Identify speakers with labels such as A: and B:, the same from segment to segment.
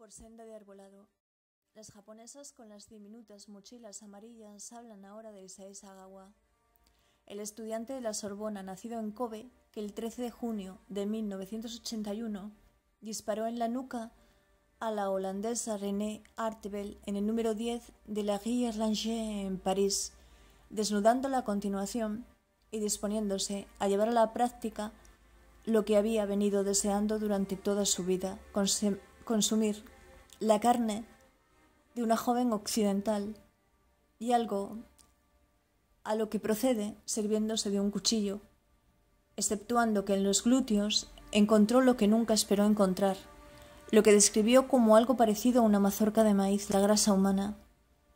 A: por senda de arbolado. Las japonesas con las diminutas mochilas amarillas hablan ahora de Issei Sagawa, el estudiante de la Sorbona nacido en Kobe que el 13 de junio de 1981 disparó en la nuca a la holandesa Renée Artebel en el número 10 de la Rue Erlanger en París, desnudándola a continuación y disponiéndose a llevar a la práctica lo que había venido deseando durante toda su vida, consumir la carne de una joven occidental y algo a lo que procede sirviéndose de un cuchillo, exceptuando que en los glúteos encontró lo que nunca esperó encontrar, lo que describió como algo parecido a una mazorca de maíz, la grasa humana,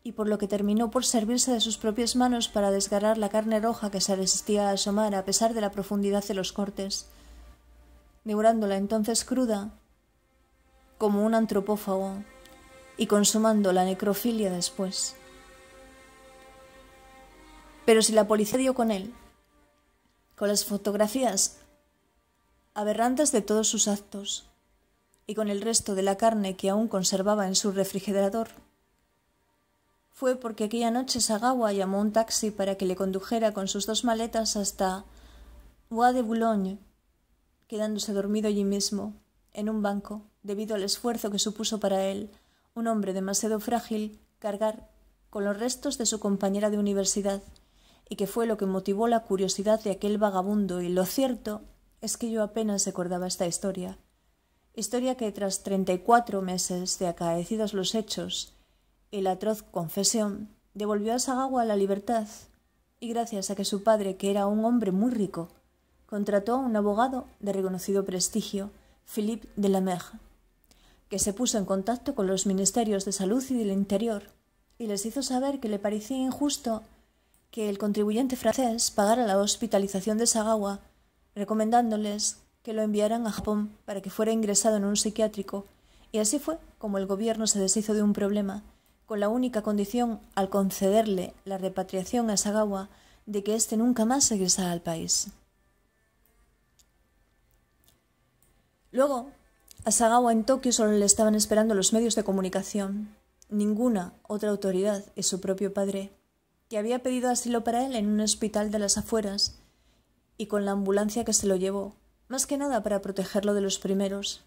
A: y por lo que terminó por servirse de sus propias manos para desgarrar la carne roja que se resistía a asomar a pesar de la profundidad de los cortes, devorándola entonces cruda como un antropófago y consumando la necrofilia después. Pero si la policía dio con él, con las fotografías aberrantes de todos sus actos y con el resto de la carne que aún conservaba en su refrigerador, fue porque aquella noche Sagawa llamó a un taxi para que le condujera con sus 2 maletas hasta Bois de Boulogne, quedándose dormido allí mismo, en un banco, debido al esfuerzo que supuso para él, un hombre demasiado frágil, cargar con los restos de su compañera de universidad, y que fue lo que motivó la curiosidad de aquel vagabundo, y lo cierto es que yo apenas recordaba esta historia que tras 34 meses de acaecidos los hechos y la atroz confesión, devolvió a Sagawa la libertad, y gracias a que su padre, que era un hombre muy rico, contrató a un abogado de reconocido prestigio, Philippe Delamer, que se puso en contacto con los ministerios de Salud y del Interior, y les hizo saber que le parecía injusto que el contribuyente francés pagara la hospitalización de Sagawa, recomendándoles que lo enviaran a Japón para que fuera ingresado en un psiquiátrico, y así fue como el gobierno se deshizo de un problema, con la única condición, al concederle la repatriación a Sagawa, de que éste nunca más regresara al país. Luego, a Sagawa en Tokio solo le estaban esperando los medios de comunicación, ninguna otra autoridad y su propio padre, que había pedido asilo para él en un hospital de las afueras, y con la ambulancia que se lo llevó, más que nada para protegerlo de los primeros.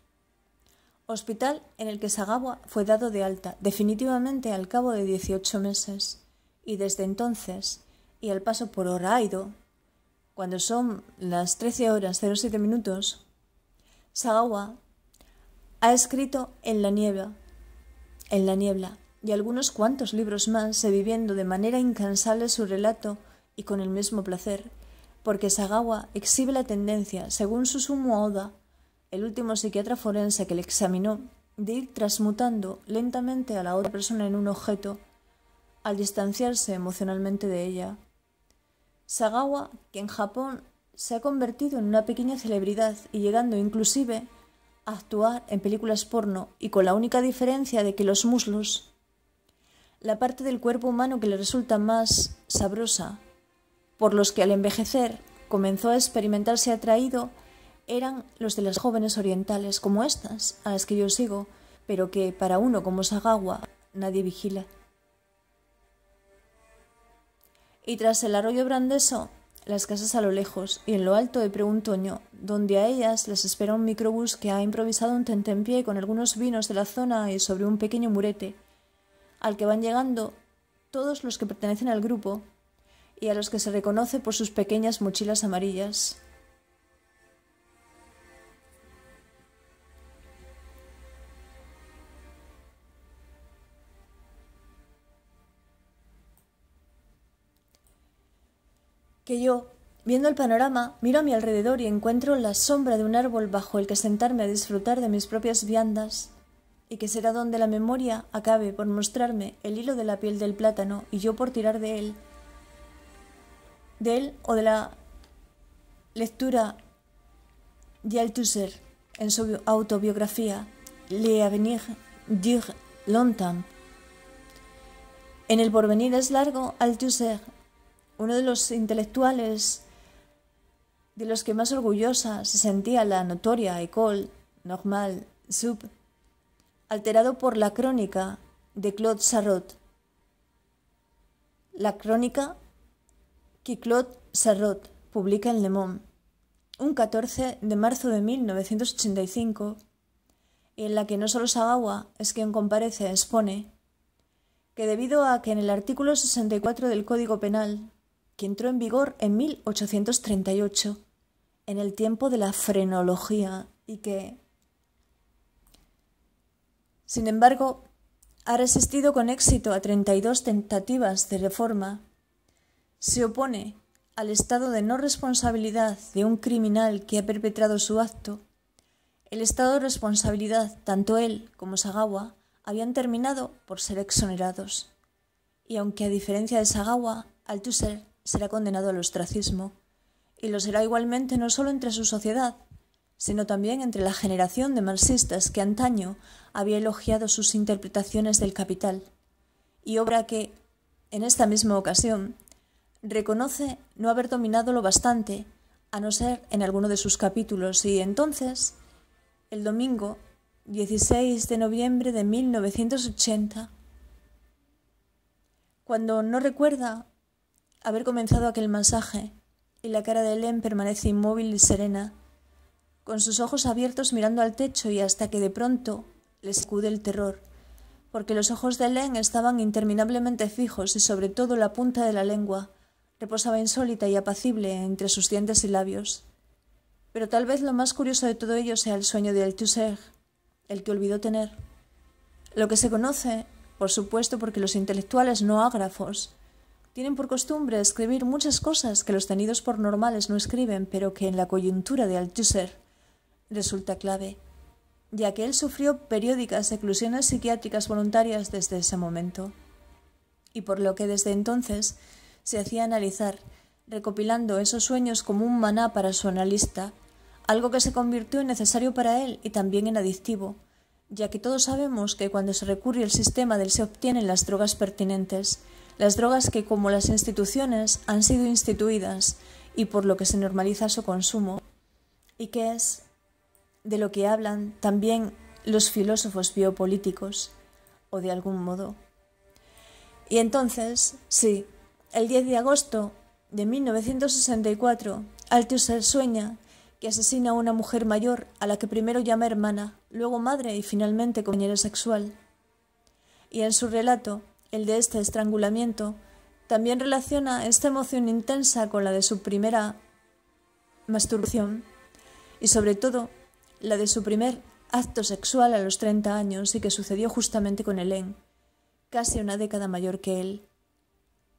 A: Hospital en el que Sagawa fue dado de alta definitivamente al cabo de 18 meses, y desde entonces, y al paso por Hokkaido, cuando son las 13:07, Sagawa ha escrito en la niebla, y algunos cuantos libros más, reviviendo de manera incansable su relato y con el mismo placer, porque Sagawa exhibe la tendencia, según Susumu Oda, el último psiquiatra forense que le examinó, de ir transmutando lentamente a la otra persona en un objeto, al distanciarse emocionalmente de ella. Sagawa, que en Japón se ha convertido en una pequeña celebridad y llegando inclusive a actuar en películas porno, y con la única diferencia de que los muslos, la parte del cuerpo humano que le resulta más sabrosa, por los que al envejecer comenzó a experimentarse atraído, eran los de las jóvenes orientales como estas, a las que yo sigo, pero que para uno como Sagawa nadie vigila. Y tras el arroyo Brandeso, las casas a lo lejos, y en lo alto de Preuntoño, donde a ellas les espera un microbús que ha improvisado un tentempié con algunos vinos de la zona y sobre un pequeño murete, al que van llegando todos los que pertenecen al grupo y a los que se reconoce por sus pequeñas mochilas amarillas. Que yo, viendo el panorama, miro a mi alrededor y encuentro la sombra de un árbol bajo el que sentarme a disfrutar de mis propias viandas, y que será donde la memoria acabe por mostrarme el hilo de la piel del plátano y yo por tirar de él o de la lectura de Althusser en su autobiografía L'avenir dure longtemps. En El porvenir es largo, Althusser, uno de los intelectuales de los que más orgullosa se sentía la notoria École Normale Sup, alterado por la crónica de Claude Sarraute. La crónica que Claude Sarraute publica en Le Monde un 14 de marzo de 1985, y en la que no solo Sagawa es quien comparece, expone que debido a que en el artículo 64 del Código Penal, que entró en vigor en 1838, en el tiempo de la frenología, y que, sin embargo, ha resistido con éxito a 32 tentativas de reforma, se opone al estado de no responsabilidad de un criminal que ha perpetrado su acto. El estado de responsabilidad, tanto él como Sagawa, habían terminado por ser exonerados. Y aunque a diferencia de Sagawa, Althusser será condenado al ostracismo, y lo será igualmente no solo entre su sociedad, sino también entre la generación de marxistas que antaño había elogiado sus interpretaciones del Capital, y obra que, en esta misma ocasión, reconoce no haber dominado lo bastante, a no ser en alguno de sus capítulos, y entonces, el domingo 16 de noviembre de 1980, cuando no recuerda haber comenzado aquel masaje y la cara de Hélène permanece inmóvil y serena, con sus ojos abiertos mirando al techo, y hasta que de pronto le sacude el terror, porque los ojos de Hélène estaban interminablemente fijos y sobre todo la punta de la lengua reposaba insólita y apacible entre sus dientes y labios. Pero tal vez lo más curioso de todo ello sea el sueño de Althusser, el que olvidó tener. Lo que se conoce, por supuesto, porque los intelectuales no ágrafos tienen por costumbre escribir muchas cosas que los tenidos por normales no escriben, pero que en la coyuntura de Althusser resulta clave, ya que él sufrió periódicas eclusiones psiquiátricas voluntarias desde ese momento, y por lo que desde entonces se hacía analizar, recopilando esos sueños como un maná para su analista, algo que se convirtió en necesario para él y también en adictivo, ya que todos sabemos que cuando se recurre al sistema del se obtienen las drogas pertinentes, las drogas que, como las instituciones, han sido instituidas y por lo que se normaliza su consumo, y que es de lo que hablan también los filósofos biopolíticos, o de algún modo. Y entonces, sí, el 10 de agosto de 1964, Althusser sueña que asesina a una mujer mayor a la que primero llama hermana, luego madre y finalmente compañera sexual. Y en su relato, el de este estrangulamiento, también relaciona esta emoción intensa con la de su primera masturbación y sobre todo la de su primer acto sexual a los 30 años y que sucedió justamente con Hélène, casi una década mayor que él.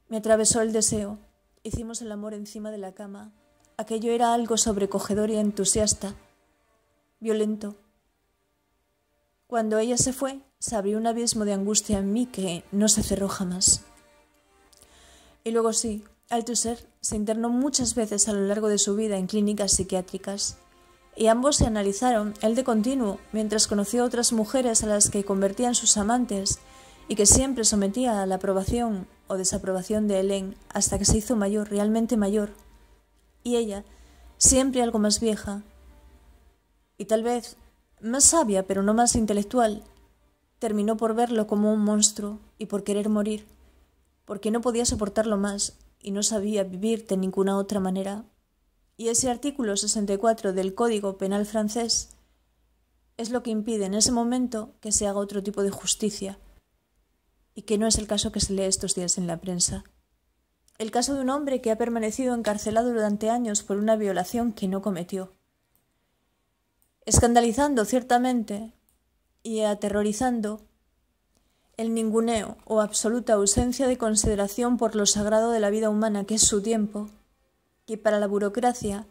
A: Me atravesó el deseo, hicimos el amor encima de la cama. Aquello era algo sobrecogedor y entusiasta, violento. Cuando ella se fue, se abrió un abismo de angustia en mí que no se cerró jamás. Y luego sí, Althusser se internó muchas veces a lo largo de su vida en clínicas psiquiátricas, y ambos se analizaron, él de continuo, mientras conoció a otras mujeres a las que convertía en sus amantes y que siempre sometía a la aprobación o desaprobación de Hélène hasta que se hizo mayor, realmente mayor. Y ella, siempre algo más vieja, y tal vez más sabia pero no más intelectual, terminó por verlo como un monstruo y por querer morir, porque no podía soportarlo más y no sabía vivir de ninguna otra manera. Y ese artículo 64 del Código Penal francés es lo que impide en ese momento que se haga otro tipo de justicia, y que no es el caso que se lee estos días en la prensa. El caso de un hombre que ha permanecido encarcelado durante años por una violación que no cometió, escandalizando ciertamente y aterrorizando el ninguneo o absoluta ausencia de consideración por lo sagrado de la vida humana que es su tiempo, que para la burocracia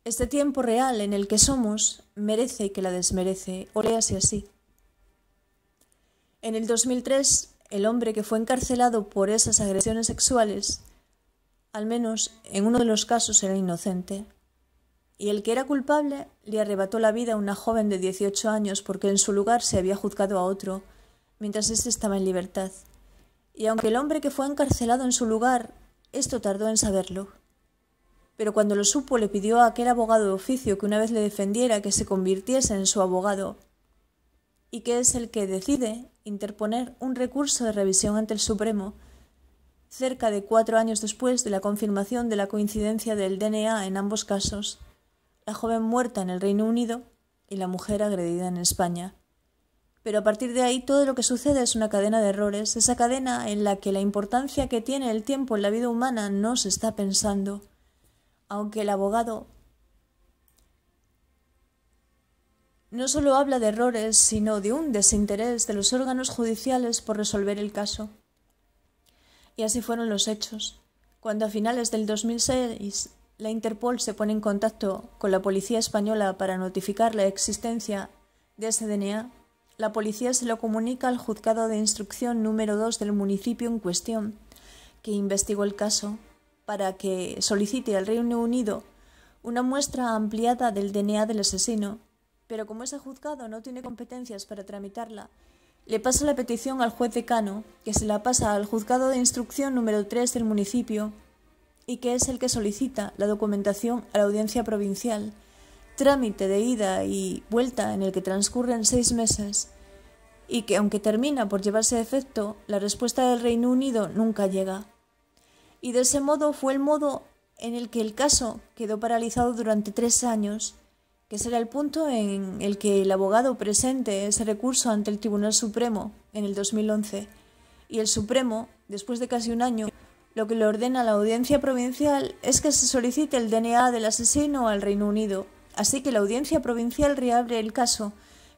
A: este tiempo real en el que somos merece y que la desmerece, o léase así. En el 2003, el hombre que fue encarcelado por esas agresiones sexuales, al menos en uno de los casos era inocente, y el que era culpable le arrebató la vida a una joven de 18 años porque en su lugar se había juzgado a otro, mientras éste estaba en libertad. Y aunque el hombre que fue encarcelado en su lugar, esto tardó en saberlo. Pero cuando lo supo le pidió a aquel abogado de oficio que una vez le defendiera que se convirtiese en su abogado. y que es el que decide interponer un recurso de revisión ante el Supremo cerca de 4 años después de la confirmación de la coincidencia del DNA en ambos casos, la joven muerta en el Reino Unido y la mujer agredida en España. Pero a partir de ahí todo lo que sucede es una cadena de errores, esa cadena en la que la importancia que tiene el tiempo en la vida humana no se está pensando, aunque el abogado no solo habla de errores, sino de un desinterés de los órganos judiciales por resolver el caso. Y así fueron los hechos. Cuando a finales del 2006 la Interpol se pone en contacto con la policía española para notificar la existencia de ese DNA, la policía se lo comunica al juzgado de instrucción número 2 del municipio en cuestión, que investigó el caso, para que solicite al Reino Unido una muestra ampliada del DNA del asesino, pero como ese juzgado no tiene competencias para tramitarla, le pasa la petición al juez decano, que se la pasa al juzgado de instrucción número 3 del municipio y que es el que solicita la documentación a la audiencia provincial, trámite de ida y vuelta en el que transcurren 6 meses y que, aunque termina por llevarse a efecto, la respuesta del Reino Unido nunca llega. Y de ese modo fue el modo en el que el caso quedó paralizado durante 3 años, que será el punto en el que el abogado presente ese recurso ante el Tribunal Supremo en el 2011, y el Supremo, después de casi un año, lo que le ordena a la audiencia provincial es que se solicite el DNA del asesino al Reino Unido, así que la audiencia provincial reabre el caso,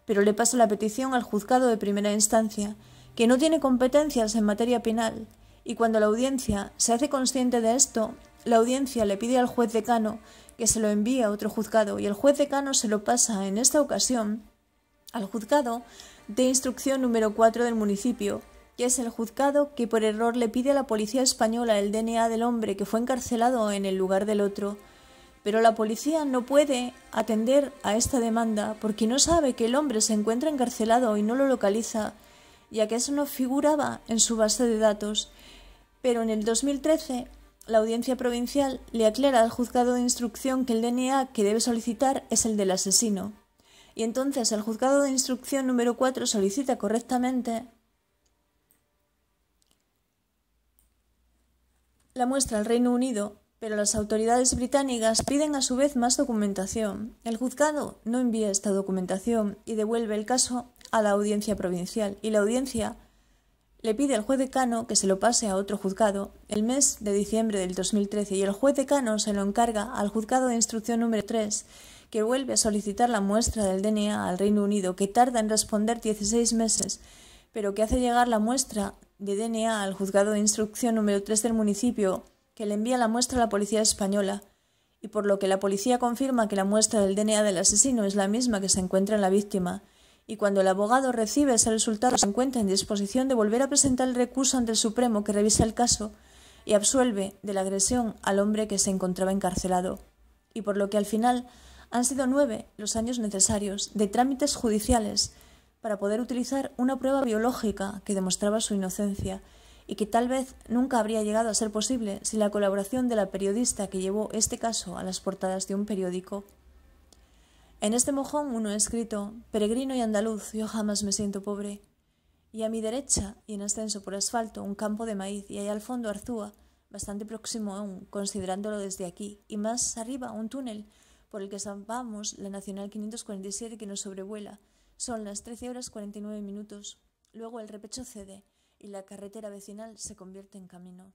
A: pero le pasa la petición al juzgado de primera instancia, que no tiene competencias en materia penal, y cuando la audiencia se hace consciente de esto, la audiencia le pide al juez decano que se lo envíe a otro juzgado y el juez decano se lo pasa en esta ocasión al juzgado de instrucción número 4 del municipio, que es el juzgado que por error le pide a la policía española el DNA del hombre que fue encarcelado en el lugar del otro. Pero la policía no puede atender a esta demanda porque no sabe que el hombre se encuentra encarcelado y no lo localiza, ya que eso no figuraba en su base de datos. Pero en el 2013 la audiencia provincial le aclara al juzgado de instrucción que el DNA que debe solicitar es el del asesino. Y entonces el juzgado de instrucción número 4 solicita correctamente la muestra al Reino Unido, pero las autoridades británicas piden a su vez más documentación. El juzgado no envía esta documentación y devuelve el caso a la audiencia provincial, y la audiencia le pide al juez decano que se lo pase a otro juzgado el mes de diciembre del 2013 y el juez decano se lo encarga al juzgado de instrucción número 3, que vuelve a solicitar la muestra del DNA al Reino Unido, que tarda en responder 16 meses, pero que hace llegar la muestra de DNA al juzgado de instrucción número 3 del municipio, que le envía la muestra a la policía española, y por lo que la policía confirma que la muestra del DNA del asesino es la misma que se encuentra en la víctima. Y cuando el abogado recibe ese resultado se encuentra en disposición de volver a presentar el recurso ante el Supremo, que revisa el caso y absuelve de la agresión al hombre que se encontraba encarcelado. Y por lo que al final han sido 9 los años necesarios de trámites judiciales para poder utilizar una prueba biológica que demostraba su inocencia y que tal vez nunca habría llegado a ser posible sin la colaboración de la periodista que llevó este caso a las portadas de un periódico. En este mojón uno ha escrito: peregrino y andaluz, yo jamás me siento pobre. Y a mi derecha, y en ascenso por asfalto, un campo de maíz, y allá al fondo Arzúa, bastante próximo aún, considerándolo desde aquí, y más arriba un túnel por el que zampamos la Nacional 547 que nos sobrevuela. Son las 13:49. Luego el repecho cede y la carretera vecinal se convierte en camino.